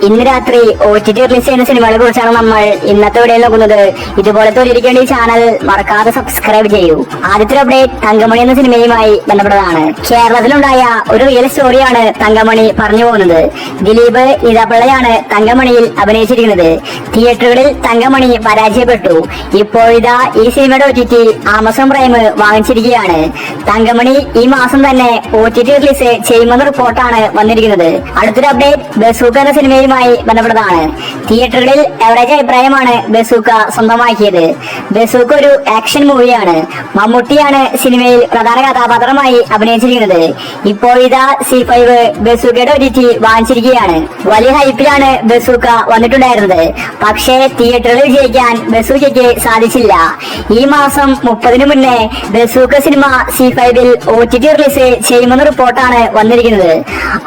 ഇന്ന് രാത്രി OTT release ചെയ്യുന്ന സിനിമകളെ കുറിച്ചാണ് നമ്മൾ ഇന്നത്തെ വീഡിയോയിൽ നോക്കുന്നത്. ഇതുപോലത്തെ ഒരിക്കേണ്ട ഈ ചാനൽ മറക്കാതെ സബ്സ്ക്രൈബ് ചെയ്യൂ. ആദ്യത്തെ അപ്ഡേറ്റ് തങ്കമണി എന്ന സിനിമയുമായി ബന്ധപ്പെട്ടതാണ്. കേരളത്തിലുണ്ടായ ഒരു റിയൽ സ്റ്റോറിയാണ് തങ്കമണി പറഞ്ഞു പോകുന്നത്. ദിലീപ് ഇടപിള്ളയാണ് തങ്കമണിയിൽ അഭിനയിച്ചിരിക്കുന്നത്. തിയേറ്ററുകളിൽ തങ്കമണി പരാജയപ്പെട്ടു. ഇപ്പോഴിതാ ഈ സിനിമയുടെ OTT ആമസോൺ പ്രൈം വാങ്ങിച്ചിരിക്കുകയാണ്. തങ്കമണി ഈ മാസം തന്നെ OTT റിലീസ് ചെയ്യുമെന്ന റിപ്പോർട്ടാണ് വന്നിരിക്കുന്നത്. അടുത്തൊരു അപ്ഡേറ്റ് ബസൂക്ക എന്ന സിനിമയുമായി ബന്ധപ്പെട്ടതാണ്. തിയേറ്ററുകളിൽ എവറേജ് അഭിപ്രായമാണ് ബസൂക്ക സ്വന്തമാക്കിയത്. ബസൂക്ക ഒരു ആക്ഷൻ മൂവിയാണ്. മമ്മൂട്ടിയാണ് സിനിമയിൽ പ്രധാന കഥാപാത്രമായി അഭിനയിച്ചിരിക്കുന്നത്. ഇപ്പോഴിതാ C5 ബസൂക്കയുടെ OTT വാങ്ങിച്ചിരിക്കുകയാണ്. വലിയ ഹൈപ്പിലാണ് ബസൂക്ക വന്നിട്ടുണ്ടായിരുന്നത്. പക്ഷേ തിയേറ്ററിൽ വിജയിക്കാൻ ബസൂക്കയ്ക്ക് സാധിച്ചില്ല. ഈ മാസം 30-ന് മുന്നേ ബസൂക്ക സിനിമ C5-ൽ OTT റിലീസ് ചെയ്യുമെന്ന റിപ്പോർട്ടാണ് വന്നിരിക്കുന്നത്.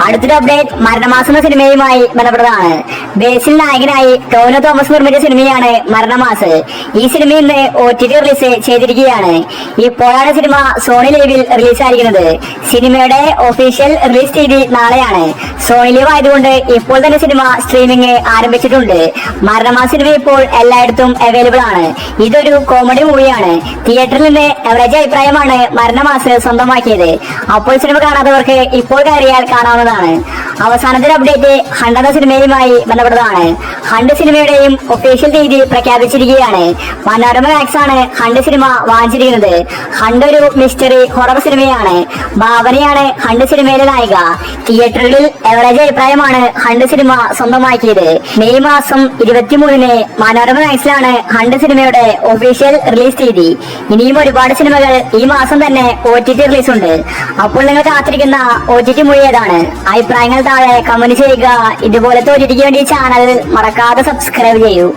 അടുത്തൊരു അപ്ഡേറ്റ് മരണമാസം എന്ന സിനിമയുമായി ബന്ധപ്പെട്ടതാണ്. ബേസിൽ നായകനായി ടോവിനോ തോമസ് നിർമ്മിച്ച സിനിമയാണ് മരണമാസ്. ഈ സിനിമ ഇന്ന് OTT റിലീസ് ചെയ്തിരിക്കുകയാണ്. ഇപ്പോഴാണ് സിനിമ സോണി ലൈവിൽ റിലീസായിരിക്കുന്നത്. സിനിമയുടെ ഒഫീഷ്യൽ റിലീസ് തീയതി നാളെയാണ്. സോണി ലൈവ് ആയതുകൊണ്ട് ഇപ്പോൾ തന്നെ സിനിമ സ്ട്രീമിംഗ് ആരംഭിച്ചിട്ടുണ്ട്. മരണമാസ് സിനിമ ഇപ്പോൾ എല്ലായിടത്തും അവൈലബിൾ ആണ്. ഇതൊരു കോമഡി മൂവിയാണ്. തിയേറ്ററിൽ നിന്ന് എവറേജ് അഭിപ്രായമാണ് മരണമാസ് സ്വന്തമാക്കിയത്. അപ്പോൾ സിനിമ കാണാത്തവർക്ക് ഇപ്പോൾ കയറിയാൽ കാണാവുന്നതാണ്. അവസാനത്തെ അപ്ഡേറ്റ് ഹണ്ട് എന്ന സിനിമയുമായി ബന്ധപ്പെട്ടതാണ്. ഹണ്ട് സിനിമയുടെയും ഒഫീഷ്യൽ തീയതി പ്രഖ്യാപിച്ചിരിക്കുകയാണ്. മനോരമ മാക്സ് ആണ് ഹണ്ട് സിനിമ വാങ്ങിച്ചിരിക്കുന്നത്. ഹണ്ട് ഒരു മിസ്റ്ററി ഹൊറർ സിനിമയാണ്. ഭാവനയാണ് ഹണ്ട് സിനിമയിലെ നായിക. തിയേറ്ററുകളിൽ എവറേജ് അഭിപ്രായമാണ് ഹണ്ട് സിനിമ സ്വന്തമാക്കിയത്. മെയ് മാസം 23-ന് മനോരമ മാക്സിലാണ് ഹണ്ട് സിനിമയുടെ ഒഫീഷ്യൽ റിലീസ് തീയതി. ഇനിയും ഒരുപാട് സിനിമകൾ ഈ മാസം തന്നെ OTT റിലീസ് ഉണ്ട്. അപ്പോൾ നിങ്ങൾ കാത്തിരിക്കുന്ന OTT മൂവി ഏതാണ്? അഭിപ്രായങ്ങൾ താഴെ കമന്റ് ചെയ്യുക. ഇതുപോലത്തെ OTTക്ക് വേണ്ടി ചാനൽ മറക്കാതെ സബ്സ്ക്രൈബ് ചെയ്യൂ.